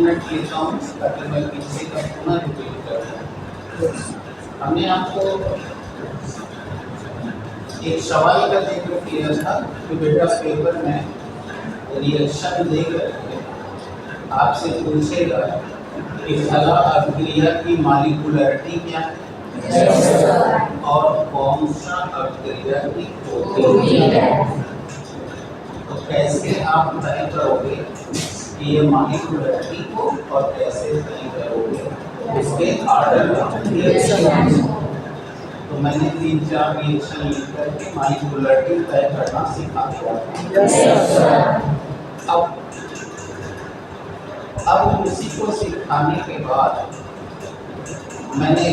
Minute लेता हूँ ताकि मैं पीछे का पुनः रिपीट करूँ। हमने आपको एक सवाल का जिक्र किया था कि बेटा पेपर में रिएक्शन दे करके आपसे पूछेगा कि फला अभिक्रिया की मॉलिक्यूलरिटी क्या है और कौन सा अभिक्रिया की प्रोटीन है। तो कैसे आप तय करोगे कि ये मॉलिक्यूलरिटी को और कैसे तय करोगे इसके ऑर्डर। तो मैंने 3-4 रिएक्शन लिख करके मॉलिक्यूलरिटी तय करना सिखा दिया। अब उसी को सिखाने के बाद मैंने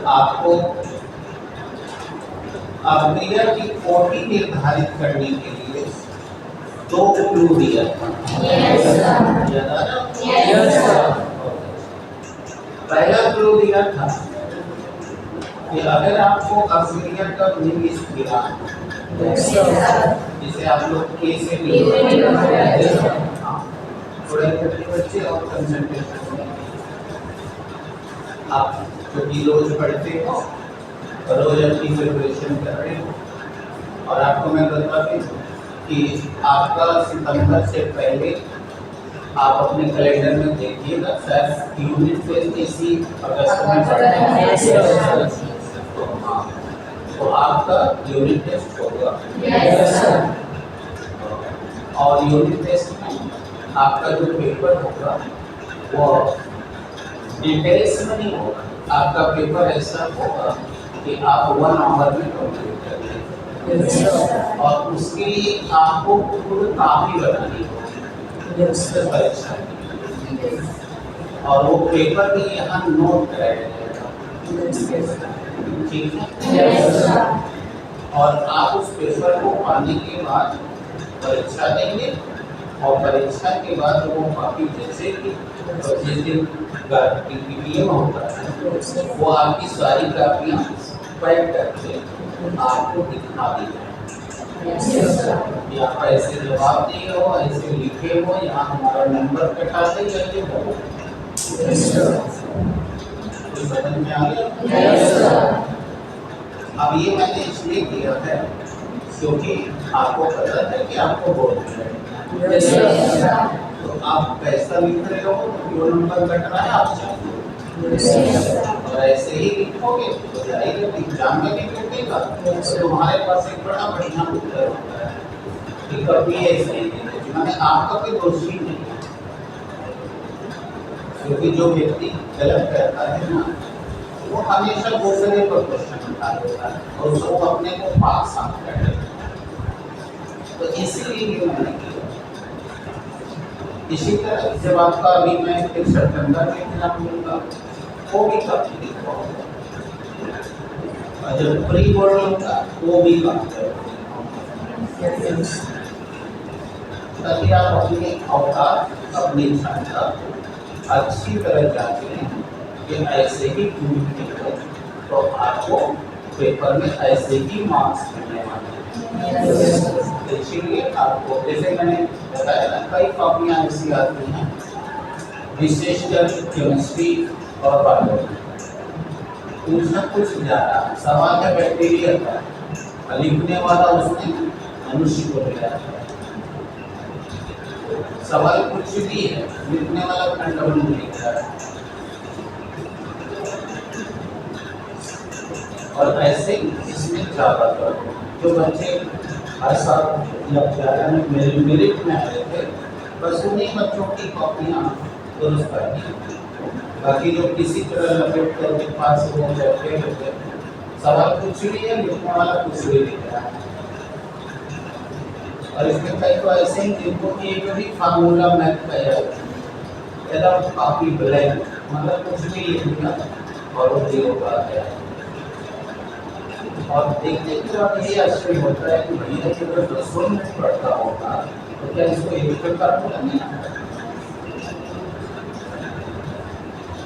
आपको अभिक्रिया की कोटि निर्धारित करने के लिए 2 क्लू दिया था। पहला क्लू दिया था कि अगर आपको अभिक्रिया का मीन स्थिरांक जिसे आप लोग के से थोड़े बच्चे और कंसंट्रेशन में आप क्योंकि रोज पढ़ते हो और रोज अपनी प्रिपरेशन कर रहे हो और आपको मैं बता दूं कि आपका सितंबर से पहले आप अपने कैलेंडर में देखिएगा शायद यूनिट टेस्ट इसी अगस्त में पढ़ते हैं। तो आपका यूनिट टेस्ट होगा और यूनिट टेस्ट में आपका जो पेपर होगा वो डिटेल्स में नहीं होगा। आपका पेपर ऐसा होगा कि आप 1 आवर में कंप्लीट कर लेंगे और उसके लिए आपको पूरी कॉपी बनानी होगी परीक्षा और वो पेपर भी यहाँ नोट कराया जाएगा। ठीक है। और आप उस पेपर को पाने के बाद परीक्षा देंगे और परीक्षा के बाद वो कॉपी जैसे कि जिस दिन पीटीएम होता है वो आपकी सारी कापियाँ पैक करके आपको दिखा दी जाए। यहाँ ऐसे जवाब दिए हो, ऐसे लिखे हो, यहाँ हमारा नंबर कटा दे जाइए हो। समझ में आ गया? अब ये मैंने इसलिए किया है क्योंकि आपको पता है कि आपको बोर्ड मिलेगा। तो आप पैसा लिख रहे हो तो जो नंबर कट रहा है आप चाहिए और ऐसे ही लिखोगे तो जाहिर एग्जाम में भी कटेगा तो तुम्हारे पास एक बड़ा बढ़िया उत्तर होता है कि कभी ऐसे ही मैंने आपका कोई दोषी नहीं है क्योंकि जो व्यक्ति गलत करता है ना वो हमेशा दूसरे पर क्वेश्चन उठा देता है और उसको अपने को पास साफ कर देता है। तो इसीलिए भी मैंने किया। इसी तरह जब आपका अभी मैं फिर सितंबर में एग्जाम लूँगा वो भी काफी लिखा होगा और जब प्री बोर्ड लूँगा वो भी काफी ताकि आप अपनी औकात अपनी क्षमता अच्छी तरह जांच लें कि ऐसे ही तो आपको पेपर में ऐसे ही मार्क्स मिलने वाले हैं। इसीलिए आपको जैसे मैंने बताया ना कई कॉपियाँ ऐसी आती हैं विशेषकर केमिस्ट्री और बायोलॉजी पूछना कुछ ज़्यादा सवाल है बैक्टीरिया का लिखने वाला उसने मनुष्य को लिया है। सवाल कुछ भी है लिखने वाला खंडन लिख रहा है और ऐसे इसमें ज़्यादातर जो बच्चे हर साल या 11 में मेरिट में आए थे बस उन्हीं बच्चों की कॉपियाँ दुरुस्त करनी बाकी जो किसी तरह लपेट करके पास हो जाते हैं सवाल कुछ भी है लिखने वाला कुछ भी लिख रहा है। और इसमें कई तो ऐसे ही जिनको कि एक भी फार्मूला मैथ का याद कॉपी ब्लैंक मतलब कुछ भी लिख दिया और वो 0 का आ गया और देखने के बाद ये आश्चर्य होता है कि भैया अगर 10 मिनट पढ़ता होगा तो क्या इसको एक फार्मूला नहीं आता।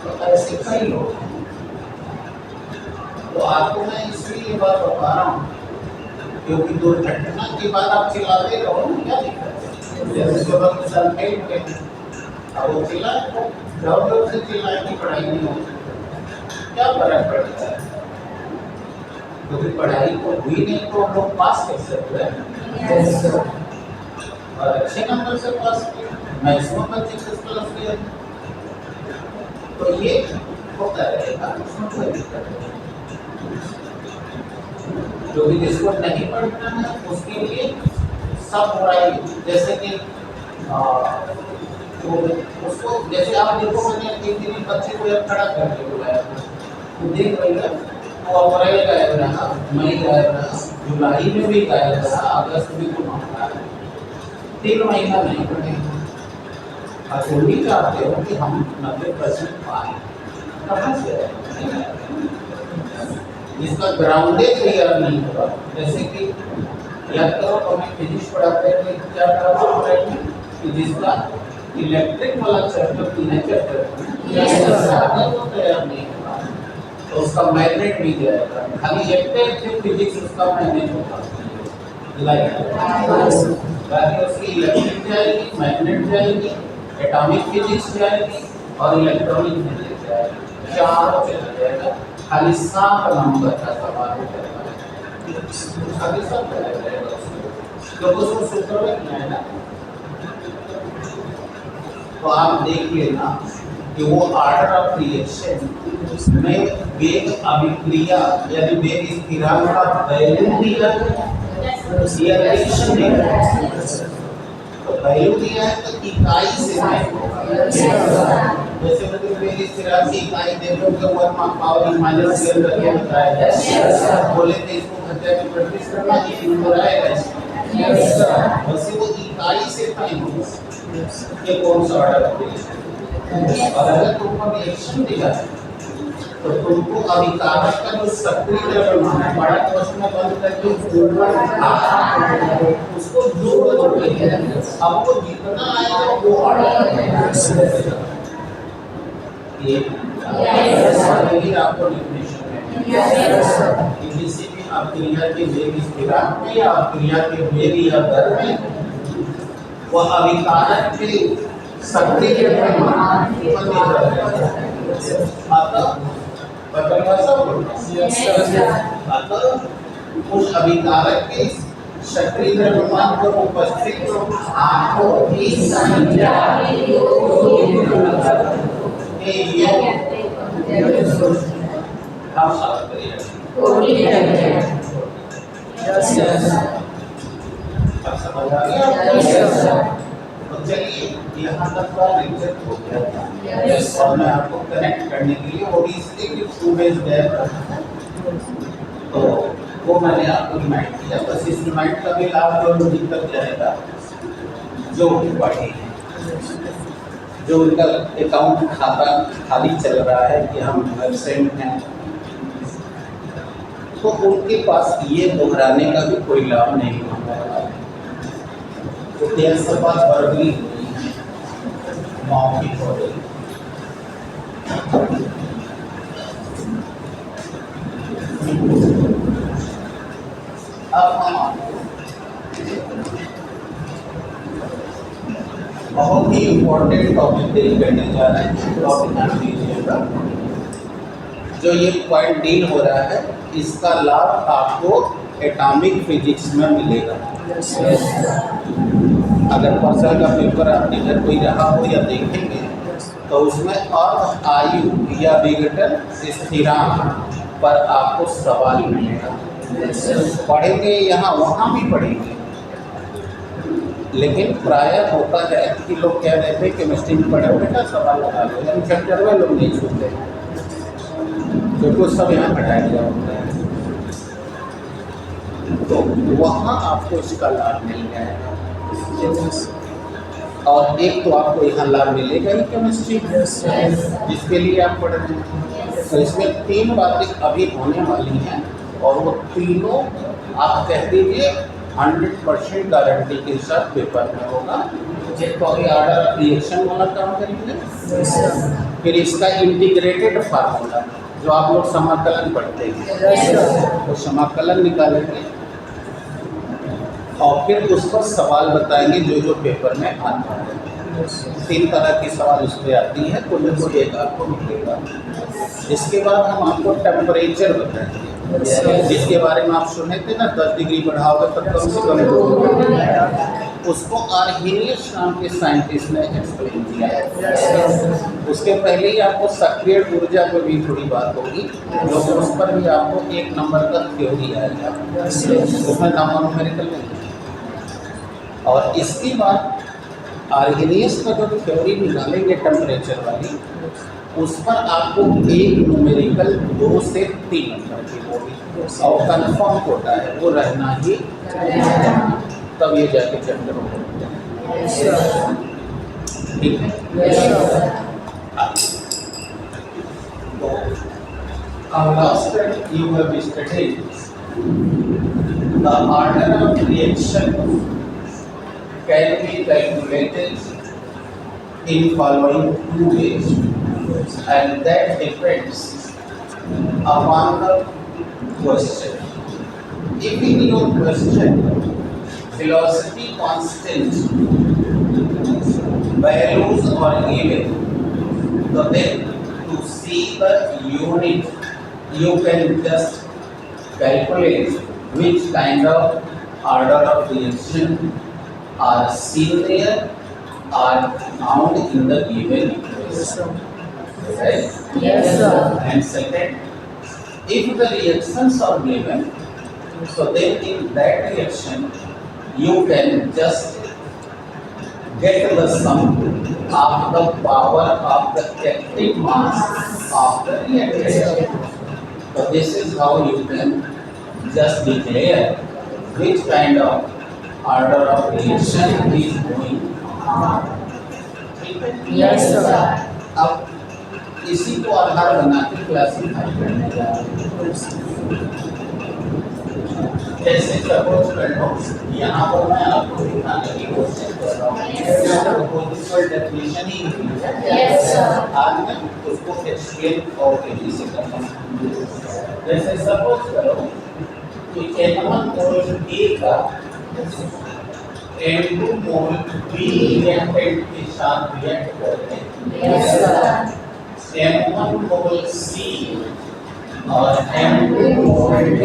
तो ऐसे कई लोग तो आपको मैं इसलिए बात बता रहा हूँ क्योंकि दुर्घटना के बाद आप चिल्लाते रहो ना क्या दिक्कत है। जैसे 16 साल फेल हुए अब वो चिल्लाए तो जोर से चिल्लाए कि पढ़ाई नहीं होती, क्या फर्क पड़ता है? क्योंकि पढ़ाई को हुई नहीं तो हम लोग पास कैसे हुए? और अच्छे नंबर से पास किए, मैक्सिमम बच्चे किस क्लास किए, तो ये होता रहेगा, उसमें कोई दिक्कत नहीं। जो भी जिसको नहीं पढ़ना है उसके लिए सब बुराई, जैसे कि तो उसको जैसे आप देखो, मैंने एक दिन बच्चे को यार खड़ा करके बुलाया तो देख रही है वो अप्रैल गायब रहा, मई गायब रहा, जुलाई में भी गायब रहा, अगस्त में तो मामला है, 3 महीना नहीं पढ़े। और तुम भी चाहते हो कि हम 90% पाए, कहाँ से आए? इसका ग्राउंडेज क्लियर नहीं होगा। जैसे कि याद करो, हमें फिजिक्स पढ़ाते हैं, क्या पढ़ाते हैं कि जिसका इलेक्ट्रिक वाला चैप्टर 3 चैप्टर वो तैयार नहीं होगा तो उसका मैग्नेट भी जाएगा, खाली इलेक्ट्रिक फिजिक्स उसका मैग्नेट होगा, बाकी उसकी इलेक्ट्रिक जाएगी, मैग्नेट जाएगी, एटॉमिक फिजिक्स जाएगी और इलेक्ट्रॉनिक फिजिक्स जाएगी, चारों चला जाएगा। खाली 7 नंबर का सवाल होगा, खाली सब जाएगा तो उसको सूत्र में किया है ना। तो आप देख लेना कि वो ऑर्डर ऑफ रिएक्शन में वेग अभिक्रिया यानी वेग स्थिरांक का वैल्यू दिया है, तो वैल्यू दिया है तो इकाई से जैसे मतलब वेग स्थिरांक की इकाई देखो कि 1 पावर माइनस करके बताया है, बोले थे इसको घंटे में प्रैक्टिस करना, ये नंबर आएगा, वैसे वो इकाई से टाइम होगा ये कौन सा ऑर्डर है। और अगर तुमको रिएक्शन दिया है तो तुमको अभिकारक का जो सक्रिय द्रव्यमान है, बड़ा क्वेश्चन में बंद करके उसको जोड़ देंगे, अब वो जितना आएगा वो ऑर्डर ये आपको डेफिनेशन है कि किसी भी अभिक्रिया के वेग स्थिरांक में या अभिक्रिया के वेग या दर में वह अभिकारक के सक्रिय द्रव्यमान अतः उस अभिकारक के सक्रिय द्रव्यमान पर उपस्थित आठों की संख्या समझ आ गया? तो चलिए यहाँ तक का लेक्चर हो गया था और मैं आपको कनेक्ट करने के लिए वो भी इसलिए कि 2 डेज गैप रहा तो वो मैंने आपको रिमाइंड किया। बस इस रिमाइंड का भी लाभ जो दिक्कत जाएगा जो पढ़े, जो उनका अकाउंट खाता खाली चल रहा है कि हम एब्सेंट हैं, तो उनके पास ये दोहराने का भी कोई लाभ नहीं होगा। तो 150 बार वर्गली मौखिक हो गई। अब हम बहुत ही इम्पोर्टेंट टॉपिक डील करने जा रहे हैं, टॉपिक ध्यान दीजिएगा। जो ये पॉइंट डील हो रहा है इसका लाभ आपको एटॉमिक फिजिक्स में मिलेगा। अगर पर्सनल का पेपर आपके घर कोई रहा हो या देखेंगे तो उसमें अर्थ आयु या विघटन स्थिरांक पर आपको सवाल मिलेगा। पढ़ेंगे यहाँ वहाँ भी पढ़ेंगे, लेकिन प्रायः होता है कि लोग कह रहे थे केमिस्ट्री में पढ़े बेटा सवाल लगा लो, लेकिन चैप्टर में लोग नहीं छूते क्योंकि सब यहाँ हटा दिया होता है। तो वहाँ आपको इसका लाभ मिल जाएगा और एक तो आपको यहाँ लाभ मिलेगा ही केमिस्ट्री जिसके लिए आप पढ़ रहे हैं। तो इसमें 3 बातें अभी होने वाली हैं और वो तीनों आप कह दीजिए 100% गारंटी के साथ पेपर में होगा। एक तो अभी ऑर्डर रिएक्शन वाला काम करेंगे, फिर इसका इंटीग्रेटेड फार्मूला जो आप लोग समाकलन पढ़ते हैं वो समाकलन निकालेंगे और फिर उस पर सवाल बताएंगे जो जो पेपर में आता है। तीन तरह की सवाल उस पर आती है, तो वो एक आपको मिलेगा। इसके बाद हम आपको टेम्परेचर बताएंगे, जिसके बारे में आप सुने थे ना, 10 डिग्री बढ़ाओगे तो कम से कम 2, उसको आर्हेनियस नाम के साइंटिस्ट ने एक्सप्लेन किया है। उसके पहले ही आपको सक्रिय ऊर्जा पर भी थोड़ी बात होगी, जो उस पर भी आपको 1 नंबर का थ्योरी आएगा, उसमें न्यूमेरिकल नहीं है। और इसके बाद आर्हेनियस का जो थ्योरी निकालेंगे टेम्परेचर वाली, उस पर आपको एक न्यूमेरिकल 2 से 3 नंबर की होगी, और कन्फर्म होता है वो रहना ही, तब ये जाके चैप्टर होगा। ठीक है। Our last time you have studied the order of reaction can be calculated in following 2 ways, and that depends upon the question. If in your question velocity constant values are given, so then to see the unit you can just calculate which kind of order of reaction are seen there, are found in the given equation. Right? Yes, sir. And second, if the reactions are given, so then in that reaction you can just get the sum of the power of the active mass of the reactant. So this is how you can just declare which kind of order of reaction is going on. Yes, sir. अब इसी को आधार बना के classify करने जा रहे हैं। जैसे सपोज कर लो, यहाँ पर मैं आपको दिखाने की कोशिश कर रहा हूँ, पोजिशनल डेफिनेशन ही है, आज मैं उसको एक्सप्लेन और तेजी से करता हूँ। जैसे सपोज करो कि N1 मोल A का N2 मोल B रिएक्टेंट के साथ रिएक्ट करते हैं, M1 मोल C और M2 मोल D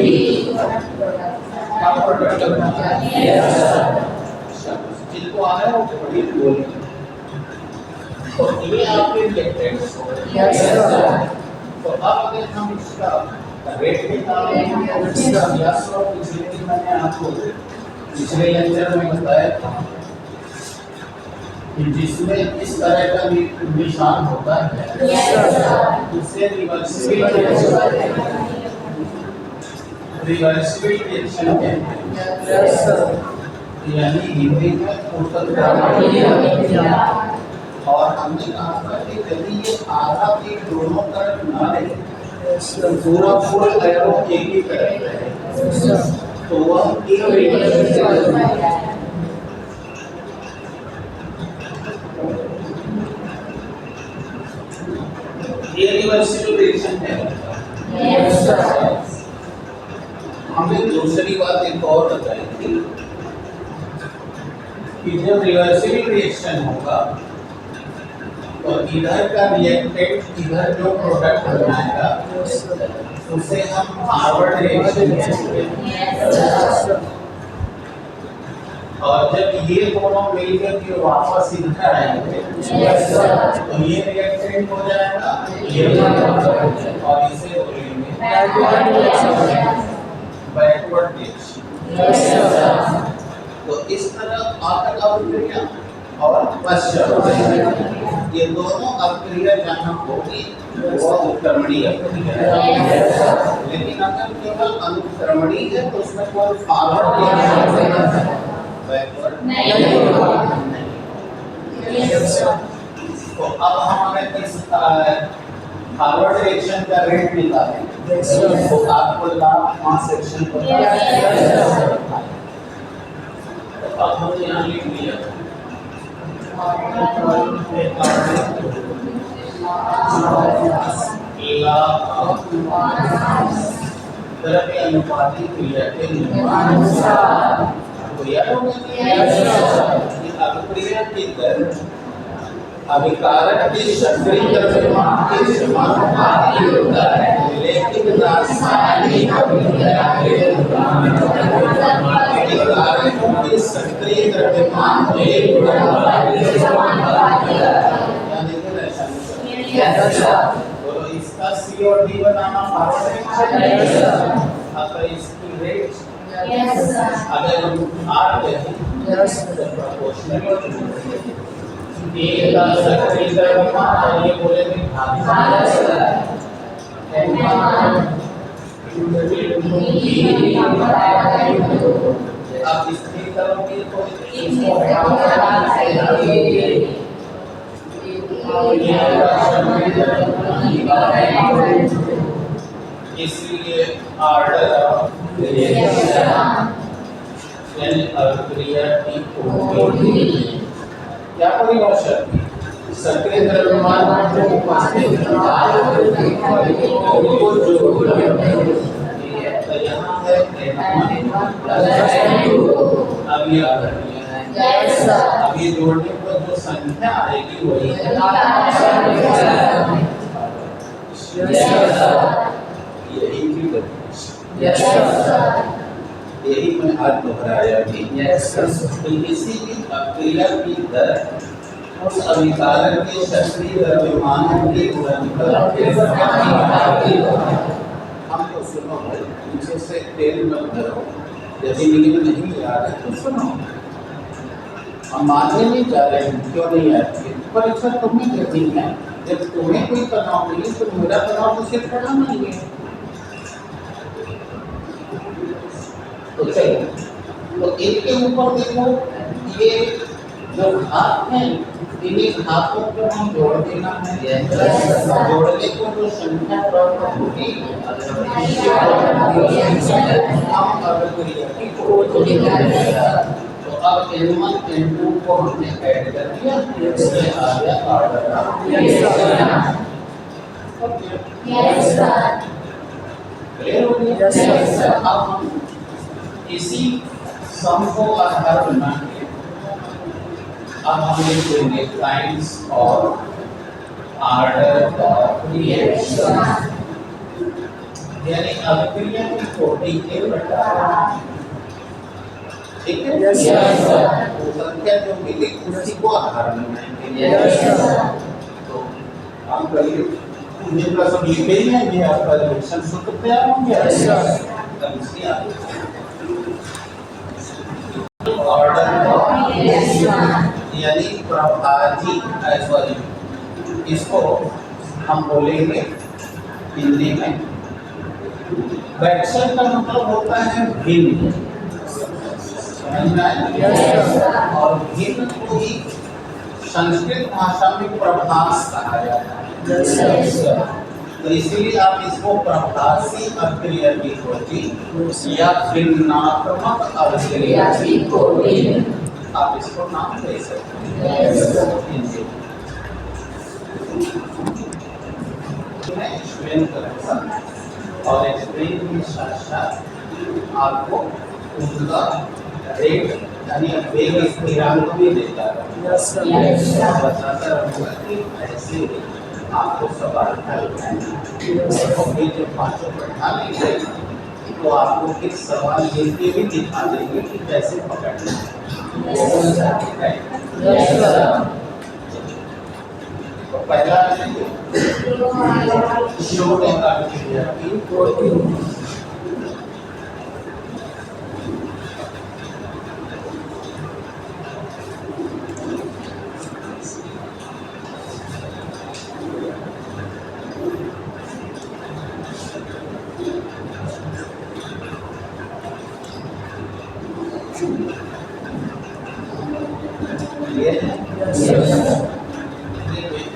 जिनको आ रहा है वो बड़ी बोल, तो ये आपके रिएक्टेंट्स हो गए। तो अब अगर हम इसका रेट निकालें, तो पिछले मैंने आपको पिछले लेक्चर में बताया था कि जिसमें इस तरह का निशान होता है उससे रिवर्सिबल रिएक्शन कहते हैं, यानी हिंदी में उत्तरदायी। और हमने कहा था कि यदि ये आधा एक दोनों तरफ ना रहे, तो पूरा फुल एरो एक ही तरफ रहे, तो वह इरिवर्सिबल है। ये रिवर्सिबल रिएक्शन है। हमें दूसरी बात एक और बताई थी कि जब रिवर्सिबल रिएक्शन होगा तो इधर का रिएक्टेंट इधर जो प्रोडक्ट बनाएगा उसे हम फॉरवर्ड रिएक्शन कहते हैं, और जब ये दोनों मिलकर के वापस इधर आएंगे तो ये रिएक्टेंट हो जाएगा, ये और इसे बोलेंगे बैकवर्ड रिएक्शन। तो इस तरह आकर अभिक्रिया और पश्चात ये दोनों अभिक्रिया जहाँ होगी वह उत्क्रमणीय अभिक्रिया है। लेकिन अगर केवल अनुक्रमणीय है तो उसमें कोई फॉरवर्ड रिएक्शन बैकवर्ड नहीं होगा। तो अब हमारे इस फॉरवर्ड रिएक्शन का रेट निकालें, तो आपको लाभ मास सेक्शन को अब हम यहाँ लिख लिया द्रव्य अनुपाती क्रिया के नियमानुसार। तो याद होगा कि अभिक्रिया की दर अभिकारक के सक्रिय द्रव्यमान के समानुपाती होता है, लेकिन रासायनिक अभिक्रिया के अभिकारक के सक्रिय द्रव्यमान के तो इसका C और D बनाना पारस्परिक है। अगर इसकी रेट अगर हम R देखें तो प्रोपोर्शनल एक का सक्रिय द्रव्यमान और ये बोलेंगे अब स्थिर करोगे तो इसको इसलिए ऑर्डर ऑफ रिएक्शन अभिक्रिया की होगी क्या परिभाषा सक्रिय द्रव्यमान जो उपस्थित को जोड़ तो यहाँ है अब ये अब ये जोड़ने पर जो संख्या आएगी वही यही की यही मैं आज दोहराया भी किसी भी अभिक्रिया की दर उस अभिकारक के सक्रिय द्रव्यमान के गुणनफल हम तो सुनो भाई पीछे से तेल मत करो यदि नींद नहीं आ रही तो सुनो हम मानने नहीं जा रहे हैं क्यों नहीं आती परीक्षा तुम्हें देती है जब तुम्हें कोई तनाव नहीं तो मेरा तनाव मुझे पढ़ा नहीं है तो चलो तो एक के ऊपर देखो ये जो हाथ है इन्हीं हाथों को हम जोड़ देना है जोड़ने को जो संख्या प्राप्त होगी हम अभिक्रिया की खोज निकालेंगे तो अब N1 N2 को हमने ऐड कर दिया इसमें आ गया ऑर्डर क्लियर हो गया अब हम इसी सम को आधार बना के अब हम लिखेंगे kinds of order of reaction यानी अभिक्रिया की कोटि के बटा ठीक है तो संख्या जो मिली उसी को आधार बनाएंगे तो हम करिए ये प्लस अब लिखे ही हैं ये आपका रिएक्शन सूत्र तैयार हो गया तब इसकी ऑर्डर यानी प्रभाजी सॉरी इसको हम बोलेंगे हिंदी में वैक्सल का मतलब होता है भिन्न और भिन्न को ही संस्कृत भाषा में प्रभास कहा जाता है तो इसीलिए आप इसको प्रभासी अभिक्रिया की खोजी या भिन्नात्मक अभिक्रिया की खोजी आप इसको नाम दे सकते हैं एक्सप्लेन करूंगा और एक्सप्लेन के साथ साथ आपको उनका रेट यानी वेग स्थिरांक भी देता है बताता रहूँगा कि ऐसे आपको सवाल हल करना है जो पाँचों बैठा लेंगे तो आपको फिर सवाल ये भी दिखा देंगे कि कैसे पकड़ना है तो पहला छोटे अभिक्रिया की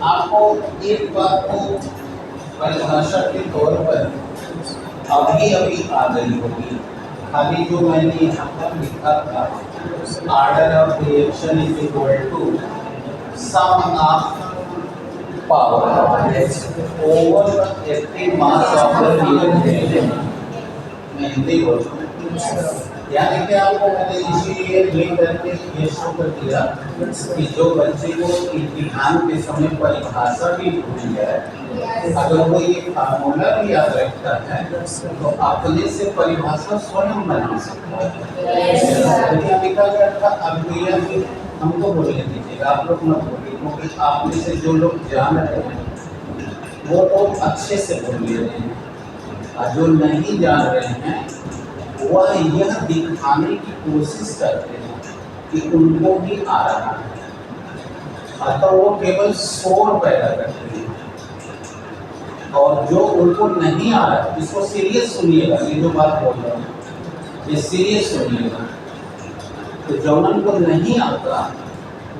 आपको एक बात को परिभाषा के तौर पर अभी आ गई होगी खाली जो मैंने यहाँ पर लिखा था order of reaction is equal to sum of power over active mass of the reactant मैं हिंदी बोलूँ यानी कि आपको मैंने इसीलिए ले करके ये शो कर दिया कि जो बच्चे को इम्तिहान के समय परिभाषा भी भूल जाए, अगर वो ये फार्मूला भी याद रखता है तो अपने से परिभाषा स्वयं बना सकता है। यहाँ लिखा गया था अभिक्रिया की, हमको बोलने दीजिएगा, आप लोग मत बोलिए, क्योंकि आप में से जो लोग जान रहे हैं वो लोग अच्छे से बोल ले रहे हैं, और जो नहीं जान रहे हैं वह यह दिखाने की कोशिश करते हैं कि उनको भी आ रहा है, अतः वो केवल शोर पैदा करते हैं। और जो उनको नहीं आ रहा है, इसको सीरियस सुनिएगा, ये जो बात बोल रहा हूँ ये सीरियस सुनिएगा। तो जौनन को नहीं आता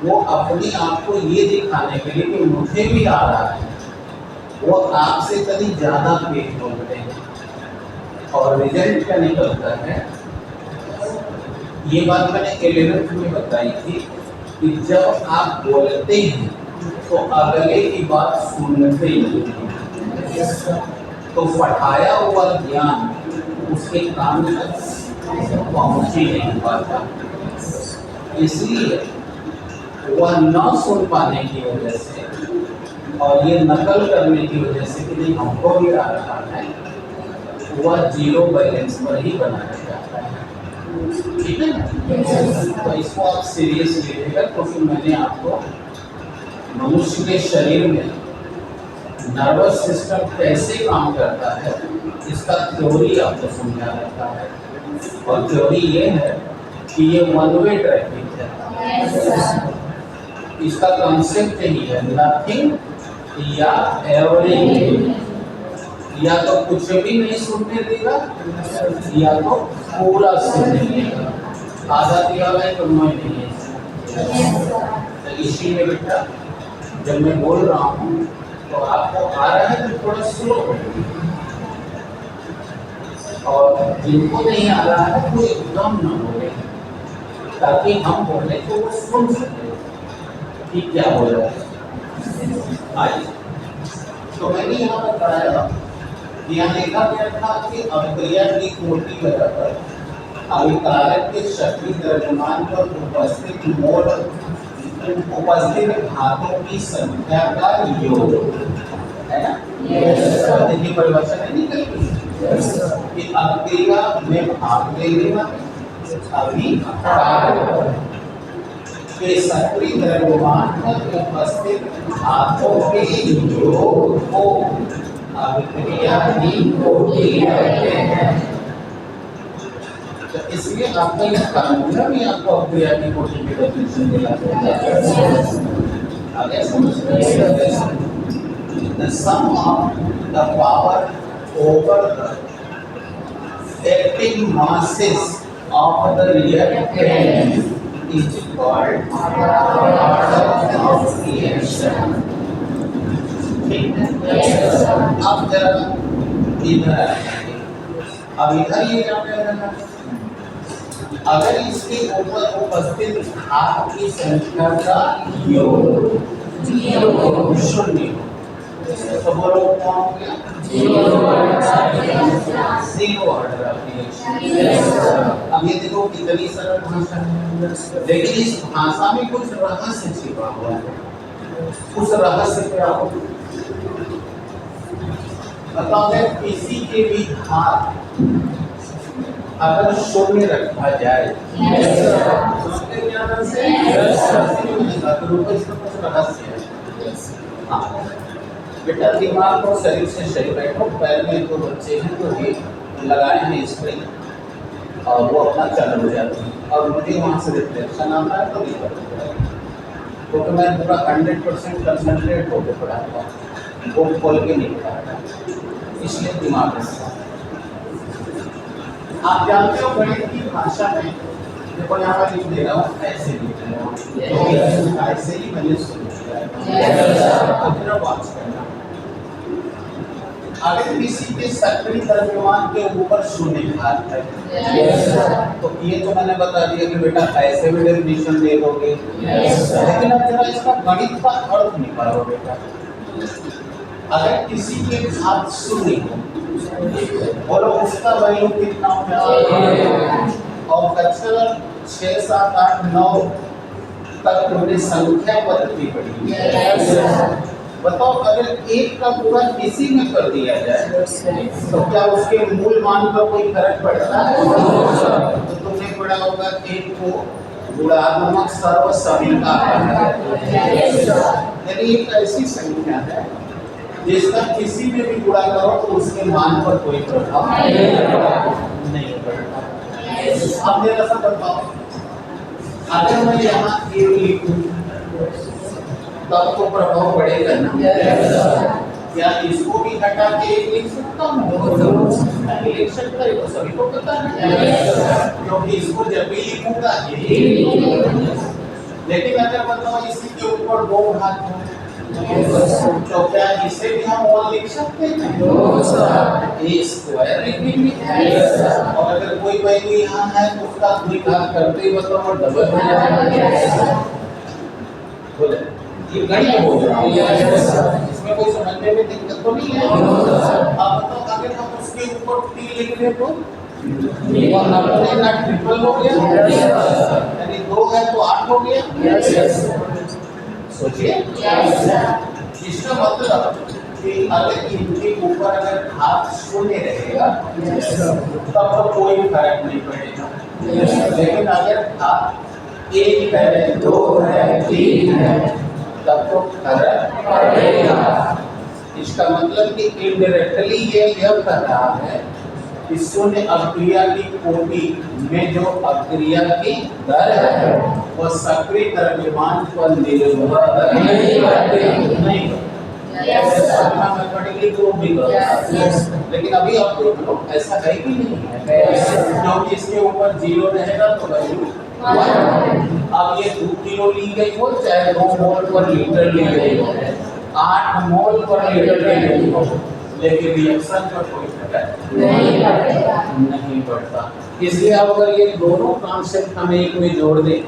वो अपने आप को ये दिखाने के लिए कि मुझे भी आ रहा है, वो आपसे कभी ज़्यादा तेज बोलते हैं, और रिजल्ट क्या निकलता है। ये बात मैंने 11th में बताई थी कि जब आप बोलते हैं तो अगले की बात सुनते ही नहीं, तो पढ़ाया हुआ ज्ञान उसके कान तक पहुँच ही नहीं पाता। इसलिए वह न सुन पाने की वजह से और ये नकल करने की वजह से कि नहीं हमको भी आ रहा है, वह जीरो बैलेंस पर ही बनाया जाता है। ठीक है ना? तो इसको आप सीरियसली लीजिएगा, क्योंकि मैंने आपको मनुष्य के शरीर में नर्वस सिस्टम कैसे काम करता है इसका थ्योरी आपको समझा रखा है। और थ्योरी ये है कि ये वन वे ट्रैफिक है। इसका कॉन्सेप्ट ही है नथिंग या एवरीथिंग, या तो कुछ भी नहीं सुनने देगा या तो पूरा सुनने देगा। आधा दिया हुआ है तो मैं नहीं है। तो इसी में बेटा जब मैं बोल रहा हूँ तो आपको आ रहा है तो थोड़ा स्लो हो, और जिनको नहीं आ रहा है वो एकदम ना बोले, ताकि हम बोले तो वो सुन सके कि क्या बोल रहा है। आइए, तो मैंने यहाँ बताया, यहाँ देखा गया था कि अभिक्रिया की कोटि लगाकर अभिकारक के शक्ति द्रव्यमान पर उपस्थित धातुओं की संख्या का योग है ना। देखिए परिभाषा नहीं निकल कि अभिक्रिया में भाग लेना अभिकारक के सक्रिय द्रव्यमान पर उपस्थित धातुओं के योग को अभिक्रिया की कोटि कहते हैं। तो इसलिए आपका यह फार्मूला भी आपको अभिक्रिया की कोटि की डेफिनेशन दिलाता है। आगे समझिए, the sum of the power over the acting masses of the reactant is called order of reaction। ठीक है, अब जरा इधर आएंगे। अब इधर ये क्या कह रहा है, अगर इसके ऊपर उपस्थित धातु की संख्या का योग शून्य तो बोलो कौन हो गया, जीरो ऑर्डर ऑफ रिएक्शन। अब ये देखो कितनी सरल भाषा है, लेकिन इस भाषा में कुछ रहस्य छिपा हुआ है। उस रहस्य पे आओ, बताओ किसी के भी हाथ अगर शून्य रखा जाए बेटा दिमाग और शरीर से शरीर बैठो। पैर में दो बच्चे हैं तो ये लगाए हैं स्प्रिंग और वो अपना चालू हो जाते हैं, और मुझे वहाँ से रिफ्लेक्शन आता है तो नहीं पता, क्योंकि मैं पूरा 100% कंसंट्रेट होकर पढ़ाता हूँ, वो खोल के नहीं पढ़ाता, इसलिए दिमाग में। आप जानते हो गणित की भाषा में, देखो यहाँ पर लिख दे रहा हूँ, ऐसे लिख रहा हूँ, ऐसे ही मैंने शुरू किया। बात करना, अगर किसी के सक्रिय द्रव्यमान के ऊपर शून्य भार है तो ये तो मैंने बता दिया कि बेटा ऐसे भी डेफिनेशन दे दोगे, लेकिन अब जरा इसका गणित का अर्थ निकालो बेटा। अगर किसी के साथ शून्य हो, बोलो उसका वैल्यू कितना हो जाएगा, और कक्षा 6, 7, 8, 9 तक तुमने संख्या पद्धति पढ़ी है। बताओ अगर एक का पूरा किसी में कर दिया जाए तो क्या उसके मूल मान पर कोई फर्क पड़ता है? तो तुमने पढ़ा होगा एक को गुणात्मक सर्व समीका यानी एक ऐसी संख्या है जिसका किसी में भी गुणा करो तो उसके मान पर कोई प्रभाव नहीं पड़ता। अब मेरा सा बताओ अगर मैं यहाँ ए लिखूं तब तो प्रभाव पड़ेगा ना? क्या इसको भी हटा के एक लिख सकता हूँ? नहीं लिख सकता, ये तो सभी को पता है क्योंकि इसको जब भी लिखूंगा लेकिन अगर बताओ इसी के ऊपर 2 हाथ हो तो क्या इसे भी हम और लिख सकते हैं? ए स्क्वायर लिखेंगे और अगर कोई वैल्यू यहाँ है तो उसका द्विघात करते ही बताओ डबल हो जाएगा। बोले ये गणित हो जाएगा, इसमें कोई समझने में दिक्कत तो नहीं है। अब तो अगर हम उसके ऊपर 3 लिख दें तो अपने ना ट्रिपल हो गया यानी 2 है तो 8 हो गया। सोचिए इसका मतलब कि अगर इनके ऊपर अगर हाथ शून्य रहेगा तब तो कोई फर्क नहीं पड़ेगा, लेकिन अगर हाथ 1 है 2 है 3 है तब तो फर्क पड़ेगा। इसका मतलब कि इनडायरेक्टली ये यह कर रहा है कि शून्य अक्रिया की कोटि में जो अक्रिया की दर है वह सक्रिय द्रव्यमान पर निर्भर नहीं लेकिन अभी आप देख लो ऐसा है कि नहीं है, क्योंकि इसके ऊपर 0 रहेगा तो वैल्यू 1। अब ये 2 किलो ली गई हो चाहे 2 मोल पर लीटर ली गई हो, 8 मोल पर लीटर ली गई हो, लेकिन रिएक्शन पर कोई फर्क नहीं पड़ता। इसलिए अब अगर ये दोनों कॉन्सेप्ट हम एक में जोड़ दें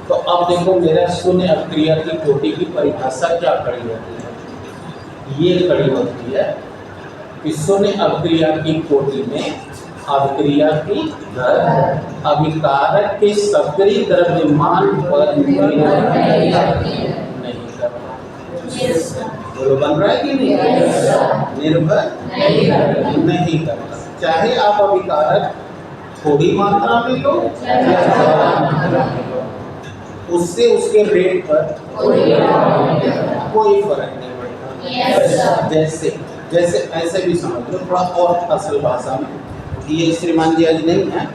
तो अब देखो मेरा शून्य अक्रिया की कोटि की परिभाषा क्या खड़ी होती है? ये खड़ी होती है कि शून्य अक्रिया की कोटि में अभिक्रिया की दर अभिकारक के सक्रिय द्रव्यमान पर निर्भर नहीं करता। बोलो बन रहा है कि नहीं? निर्भर नहीं करता। चाहे आप अभिकारक थोड़ी मात्रा में लो या ज्यादा मात्रा में लो, उससे उसके रेट पर कोई फर्क नहीं पड़ता। जैसे जैसे ऐसे भी समझ लो थोड़ा और असल भाषा में, ये श्रीमान जी आज नहीं है,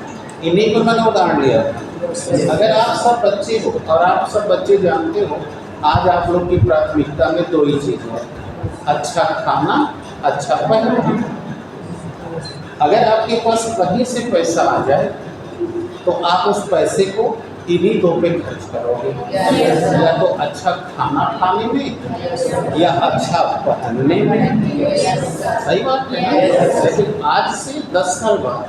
इन्हीं को मैंने उदाहरण लिया। अगर आप सब बच्चे हो और आप सब बच्चे जानते हो आज आप लोग की प्राथमिकता में 2 ही चीज़ है, अच्छा खाना अच्छा पहनना। अगर आपके पास कहीं से पैसा आ जाए तो आप उस पैसे को इन्हीं 2 पे खर्च करोगे, या तो अच्छा खाना खाने में या अच्छा पहनने में। सही बात है। लेकिन आज से 10 साल बाद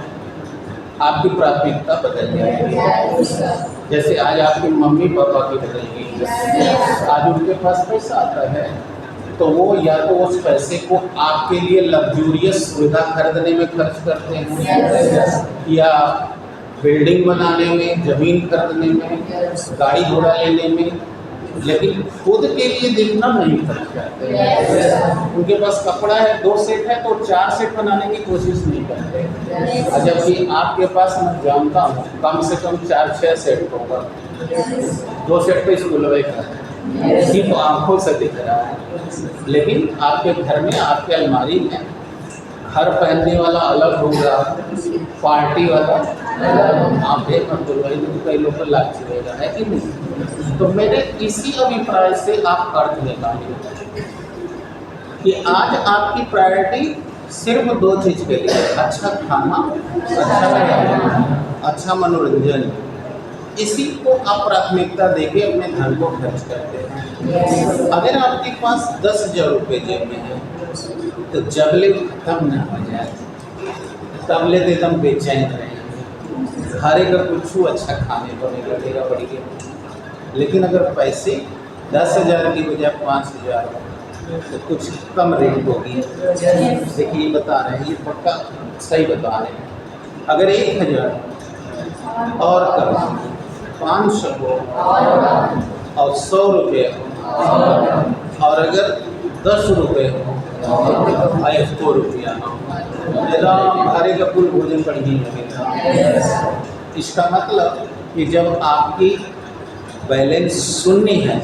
आपकी प्राथमिकता बदल जाएगी। जैसे आज आपके मम्मी पापा की बदल गई, आज उनके पास पैसा आता है तो वो या तो उस पैसे को आपके लिए लग्जूरियस सुविधा खरीदने में खर्च करते हैं, या बिल्डिंग बनाने में, जमीन खरीदने में, गाड़ी घोड़ा लेने में, लेकिन खुद के लिए देखना नहीं खर्च करते। उनके पास कपड़ा है 2 सेट है तो 4 सेट बनाने की कोशिश नहीं करते, जबकि आपके पास मैं जानता हूँ कम से कम 4-6 सेट होगा। 2 सेट पे स्कूल का सिर्फ आंखों से दिख रहा है, लेकिन आपके घर में आपके अलमारी में हर पहनने वाला अलग होगा, पार्टी वाला आप देख कई लोग को लालची रहेगा, है कि नहीं? तो मेरे इसी अभिप्राय से आप अर्थ निकालिए कि आज आपकी प्रायोरिटी सिर्फ 2 चीज़ के लिए, अच्छा खाना, अच्छा मनोरंजन, इसी को आप प्राथमिकता देके अपने धन को खर्च करते हैं। अगर आपके पास 10,000 रुपये जेब में है तो जब ले खत्म ना हो जाए तब ले तो एकदम बेचैन रहेंगे, हर एक कुछ अच्छा खाने को नहीं लगेगा बढ़िया। लेकिन अगर पैसे 10,000 की बजाय 5,000 तो कुछ कम रेट होगी। देखिए बता रहे हैं, ये पक्का सही बता रहे हैं। अगर 1,000 और कम, 500 हो और 100 रुपये हो, और अगर 10 रुपये हो और 1 रुपया हो, मेरा भारी का कुल भोजन पर ही लगेगा। इसका मतलब कि जब आपकी बैलेंस शून्य है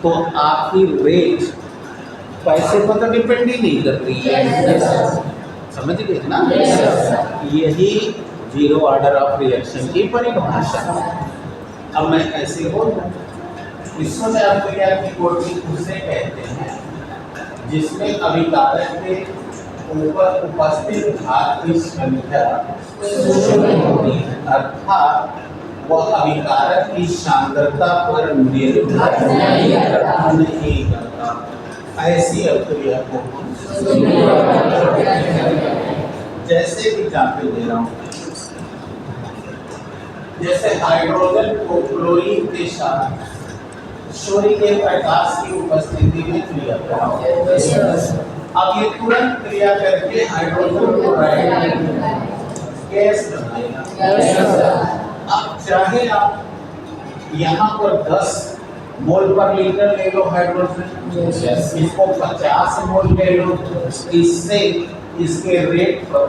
तो आपकी रेट पैसे पर तो डिपेंड ही नहीं कर रही है। समझ गए ना? यही जीरो ऑर्डर ऑफ रिएक्शन की परिभाषा है। अब मैं ऐसे बोलूँ, विश्व में अभिक्रिया की कोटि उसे कहते हैं जिसमें अभिकारक के ऊपर उपस्थित घात की संख्या शून्य होती है, अर्थात वह अभिकारक की सांद्रता पर निर्भर नहीं करता। ऐसी अभिक्रिया को हम जैसे कि एग्जाम्पल दे रहा हूँ, जैसे हाइड्रोजन को क्लोरीन के साथ सूर्य के प्रकाश की उपस्थिति में क्रिया कराओ। अब ये तुरंत क्रिया करके हाइड्रोजन को गैस बनाएगा। अब चाहे आप यहाँ पर 10 मोल पर लीटर ले लो हाइड्रोजन, इसको 50 मोल ले लो, इससे इसके रेट पर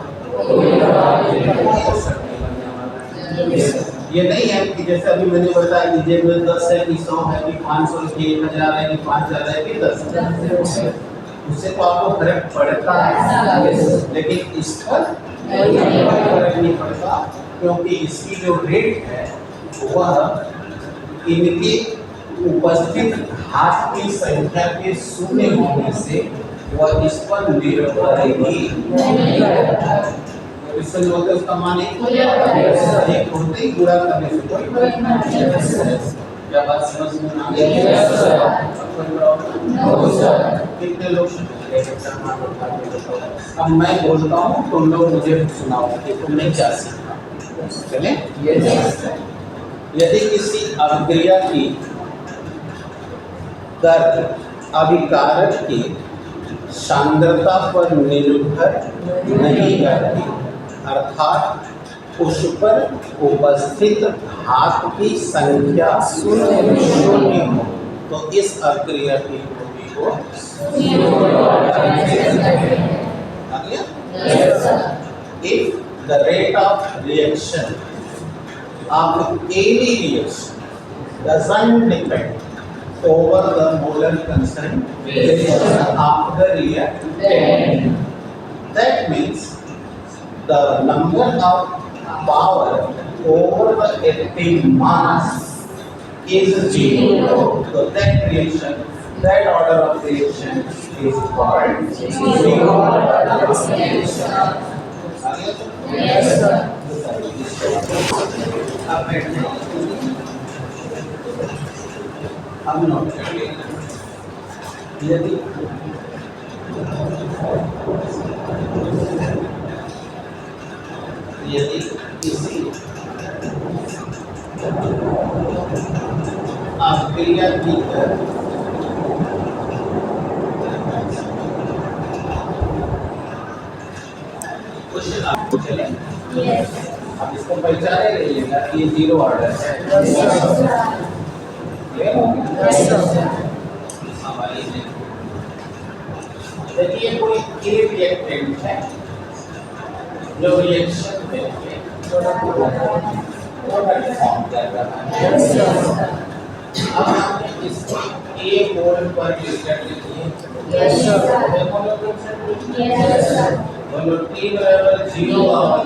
ये नहीं है कि जैसे अभी मैंने बताया कि जेब में 10 है कि 100 है कि 500 है कि 1000 है कि 5000 है कि 10, उससे तो आपको फर्क पड़ता है, लेकिन इस पर फर्क नहीं पड़ता, क्योंकि इसकी जो रेट है वह इनके उपस्थित घात की संख्या के शून्य होने से वह इस पर निर्भर ही इससे जो होता है उसका मान एक होते ही पूरा करने से कोई फर्क नहीं। क्या बात समझ में आ गई? कितने लोग? अब मैं बोलता हूँ, तुम लोग मुझे सुनाओ कि तुमने क्या सीखा। चले? यदि किसी अभिक्रिया की दर अभिकारक की सांद्रता पर निर्भर नहीं करती, अर्थात उस पर उपस्थित घात की संख्या शून्य हो, तो इस अभिक्रिया की कोटि को if the rate of reaction of any reaction doesn't depend over the molar concentration of the reactant, that means the number of power over the active mass is zero. So that reaction, that order of reaction is called zero order of reaction. Yes, sir. अब note करिए, यदि किसी अभिक्रिया की दर चले, अब इसको पहचाने रहिएगा, ये जीरो ऑर्डर है। देखिए कोई एक रिएक्टेंट है जो रिएक्शन में प्रोडक्ट फॉर्म कर रहा है। अब हमने इसको एक मोल पर लीटर लिखिए। बोलो 3 बराबर 0 और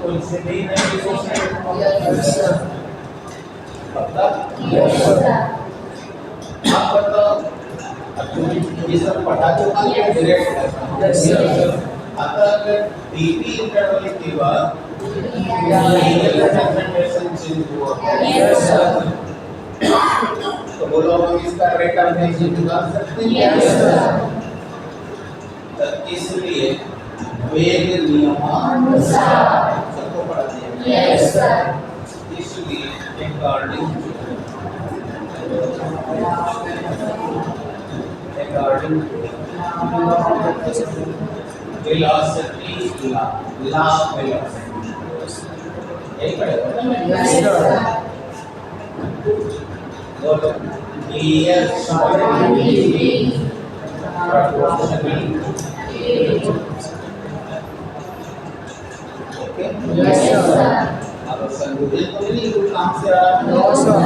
कोई से भी नहीं लिखो। पता? आप बताओ, ये सब पढ़ा चुका है डायरेक्ट। आता अगर डीपी इंटरवल के बाद कंसंट्रेशन चेंज हुआ, तो बोलो हम इसका रेट ऑफ रिएक्शन निकाल सकते हैं। तो इसलिए वेग नियमानुसार सबको पढ़ा दिया। इसलिए अकॉर्डिंग velocity, la velocity यही पड़ेगा ना मैं Yes, sir. बोलो dear Quantity. proportional okay Yes, sir. अब संयोजन तो नहीं कोई काम से आ रहा है No, sir.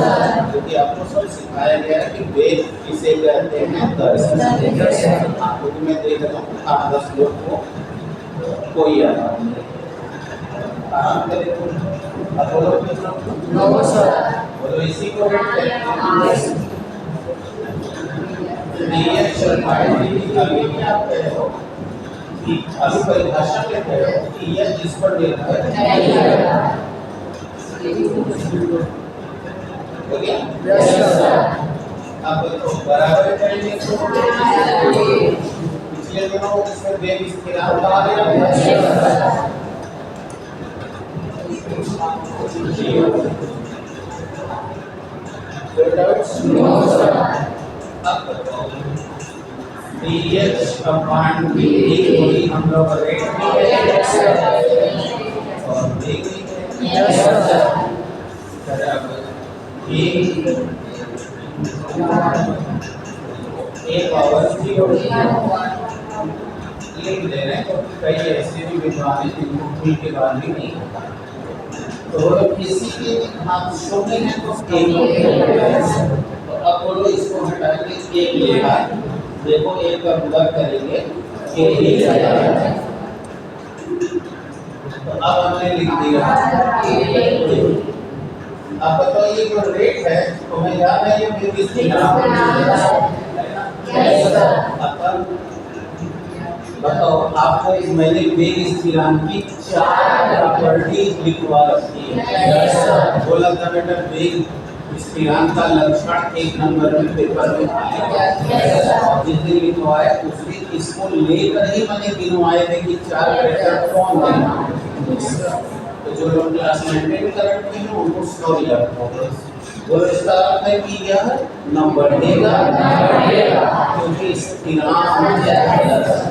क्योंकि आपको सब सिखाया गया है कि वेद किसे कहते हैं दर्श Yes, sir. आपको तो मैं देख रहा हूँ 8-10 लोग को कोई आराम नहीं आराम करे तो अब बोलो No, sir. बोलो इसी को वेद कहते हैं ये शर्माएं अभी क्या आप कह रहे हो कि अभी परिभाषा में कह रहे हो कि यह जिस पर निर्भर है हो गया Yes, sir. अब तो बराबर करेंगे तो पिछले दिनों इसमें वेग स्थिरांक कहा गया No, sir. अब बताओ pH अपॉन VD कोई हम लोग रेट में और वेग Yes, sir. बराबर एक पावर 0 लिख दे रहे हैं तो कई ऐसे भी विद्वान हैं जिनको खुल के बात भी नहीं होता तो किसी के हाथ शोभे हैं तो एक तो अब बोलो इसको हटा के एक लेगा देखो एक का गुणा करेंगे एक ले जाएगा तो अब हमने लिख दिया अब बताओ ये जो रेट है तुम्हें याद है ये वेग स्थिरांक अपन बताओ आपको मैंने वेग स्थिरांक की 4 प्रॉपर्टी लिखवा रखी है बोला था बेटा वेग स्थिरांक का लक्षण 1 नंबर में पेपर में आएगा और जिस दिन लिखवाए उस दिन इसको लेकर ही मैंने गिनवाए थे कि 4 वेक्टर कौन देना तो जो लोग क्लास मेंटेन करते हैं उनको सॉरी रखो बोलो इसका अर्थ है कि यह नंबर देगा क्योंकि स्थिरांक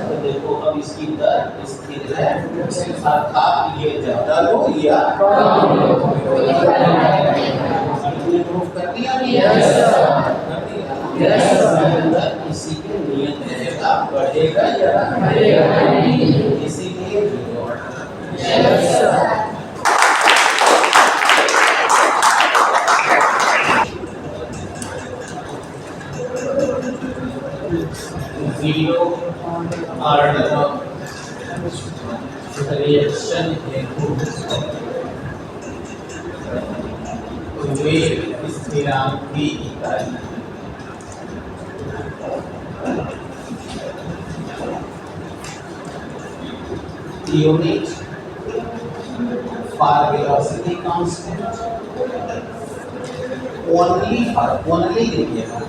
तो देखो अब इसकी दर स्थिर है अर्थात ये ज्यादा लो या कम लो हमने प्रूफ कर दिया अंदर इसी के नियम रहेगा बढ़ेगा या इसीलिए zero order of reaction वेग स्थिरांक की इकाई unit for velocity constant only लिखिएगा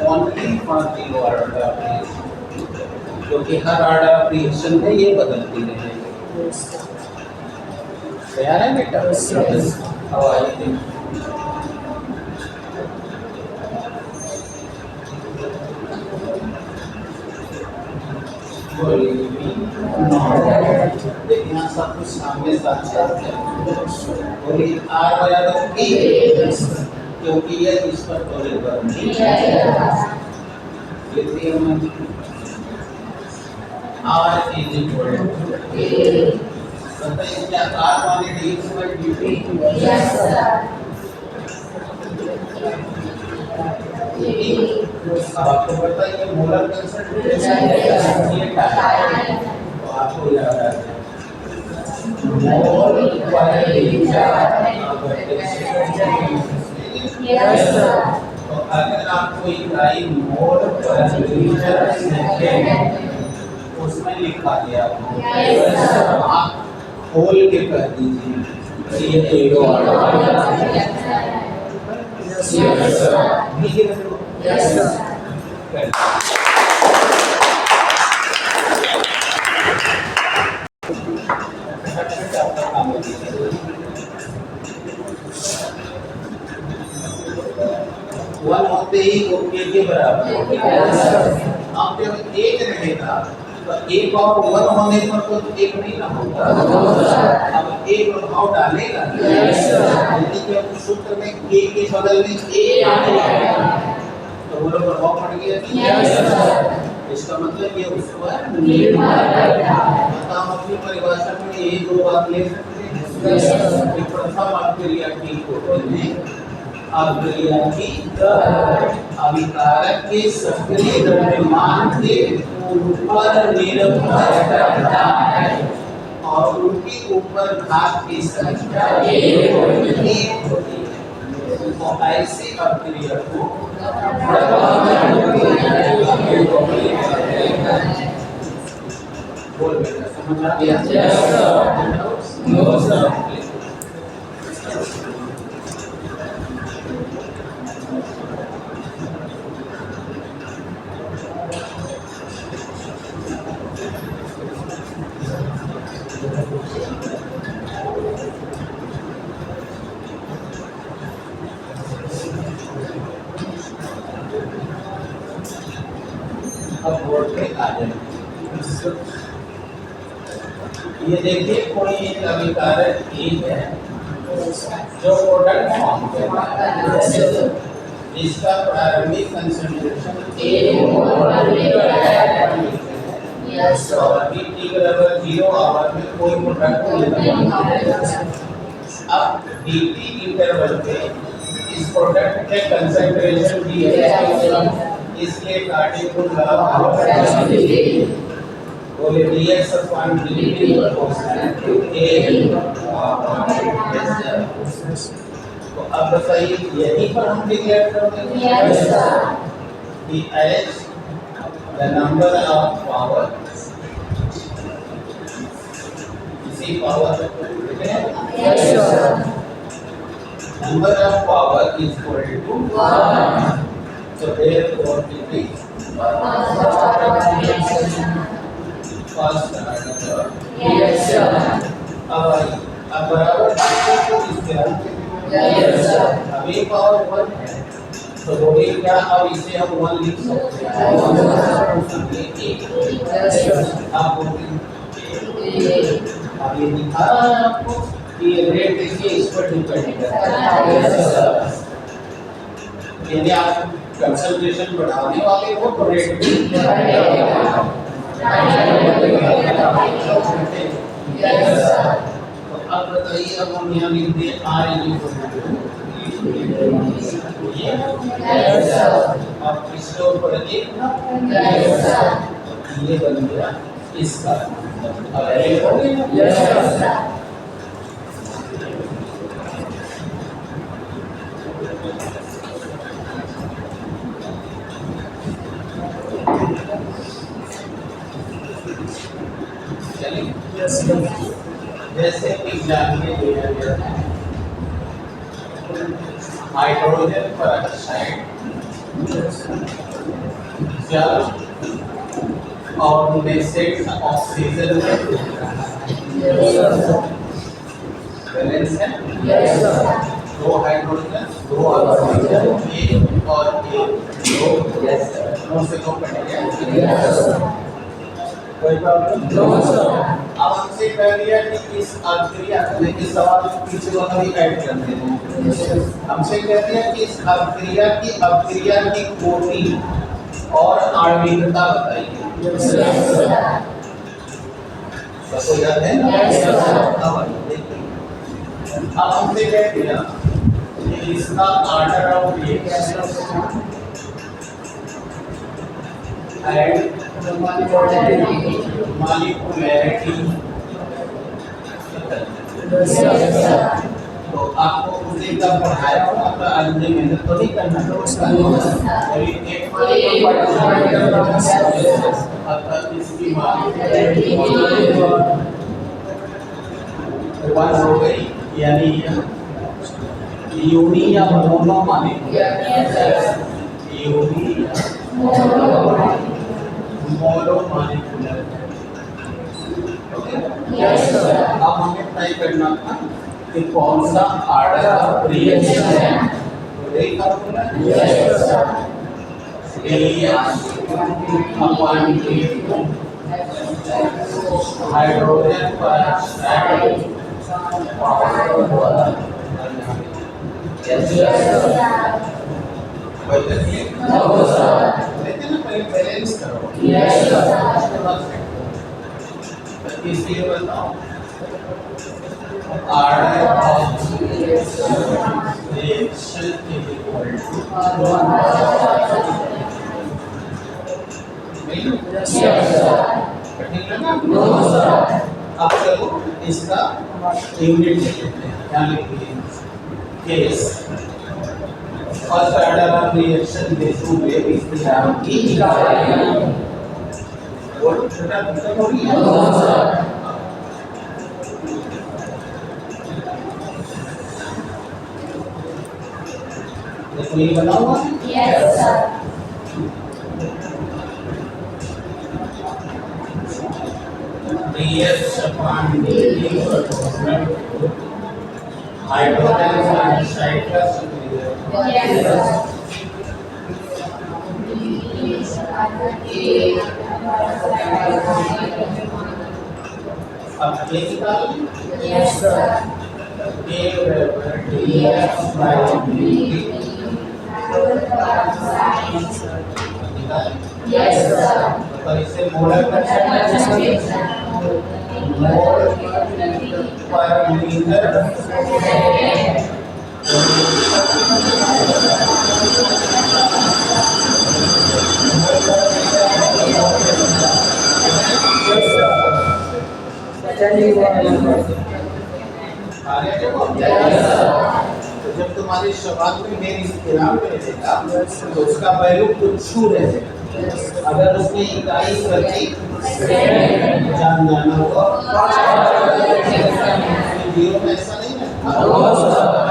only for the order of reaction क्योंकि हर ऑर्डर ऑफ रिएक्शन में ये बदलती रहेगी तैयार है बेटा अब आइए देखिए यहाँ सब कुछ सामने साथ साथ है बोलिए आर बराबर E क्योंकि यह इस पर तो निर्भर नहीं है लिखिए हम R is equal to बताइए क्या R माने dx by dt अब आपको पता है कि मोलर कंसंट्रेशन ये टाइम तो आपको याद आ गया मोल पर तो अगर आपको इकाई मोल पर लीटर सेकंड उसमें लिखा गया आप खोल के कर दीजिए ये एरो Yes, sir. वन होते ही ओके के बराबर अब जब एक रहेगा तो एक और वन होने पर तो एक नहीं ना होगा, अब एक प्रभाव डालेगा, यानी कि अब सूत्र में के बगल में ए आएगा तो वो लोग प्रभाव पड़ गया। इसका मतलब ये उस पर निर्भर करता है। हम अपनी परिभाषा में ये दो बात ले सकते हैं। एक प्रथम अभिक्रिया की कोटि में अभिक्रिया की अभिकारक के सक्रिय द्रव्यमान के ऊपर निर्भर करता है और उनके ऊपर घात की संख्या एक होती है। तो ऐसे अभिक्रिया को बोल बेटा समझ आ गया? No sir. अब बोर्ड पे आ जाए। ये देखिए कोई एक अभिकारक ए है जो प्रोडक्ट फॉर्म है जिसका प्रारंभिक कंसंट्रेशन और t बराबर 0 आवर में कोई प्रोडक्ट नहीं। अब dt इंटरवल पे इस प्रोडक्ट के कंसंट्रेशन दी है, इसलिए काटे को लगा बोले dx upon dt proportional to a। तो अब बताइए यहीं पर हम डिक्लेयर कर देंगे कि h the number of power इसी power number of power is equal to 1, so therefore it is first number। अब बराबर इस तरह अब एक पावर 1 है तो बोले क्या अब इसे हम 1 लिख सकते हैं। आप अब ये दिखा रहा है आपको कि ये रेट देखिए इस पर डिपेंड करता है। यदि आप कंसंट्रेशन बढ़ाने वाले हो तो रेट भी बढ़ेगा। तो अब बताइए अब हम यहाँ लिख दिए R अब इसके ऊपर एक ये बन गया इसका। अब ये हो गया जैसे एग्जाम में दिया गया है हाइड्रोजन पेरोक्साइड जल और मेसेट ऑक्सीजन में बैलेंस है। दो हाइड्रोजन दो ऑक्सीजन एक और एक दो से दो कटेंगे। कोई प्रॉब्लम अब हमसे कह दिया कि इस अभिक्रिया में इस सवाल में पीछे वाला भी ऐड कर देना। हमसे कह दिया कि इस अभिक्रिया की कोटि और आणविकता बताइए। सबको याद है? अब हमसे कह दिया कि इसका ऑर्डर ऑफ रिएक्शन एंड मॉलिक्यूलैरिटी तो आपको उसे कब पढ़ाया होगा आपका आदमी मेहनत तो नहीं करना अर्थात इसकी वन हो गई यानी यूनी या मोनो माने यूनी मोनो मॉलिक्यूलर। अब हमें तय करना था कि कौन सा ऑर्डर ऑफ रिएक्शन है। देखा upon hydrogen peroxide Yes, sir. बदलिए No, sir. लेकिन पहले बैलेंस करो Yes, sir. इसलिए बताओ order of reaction is equal to Yes, sir. ठीक है ना No, sir. अब चलो इसका यूनिट ले लेते हैं क्या लिखेंगे case first order of reaction देखोगे इसकी नाम की और छोटा खत्म हो गया No, sir. देखो ये बना हुआ है Yes, sir. ds upon dt hydrogen peroxide का सुपीरियर Yes, sir. अब ये निकाल Yes, sir. a बराबर dx by dt निकाल Yes, sir. और इसे मोलर परसेंटेज मोल पर मीटर तो जब तुम्हारी शुरुआत में मेरी स्थिरांक रहेगा तो उसका वैल्यू कुछ छू रहेगा अगर उसमें इकाई प्रति जान जाना होगा जीरो में ऐसा नहीं है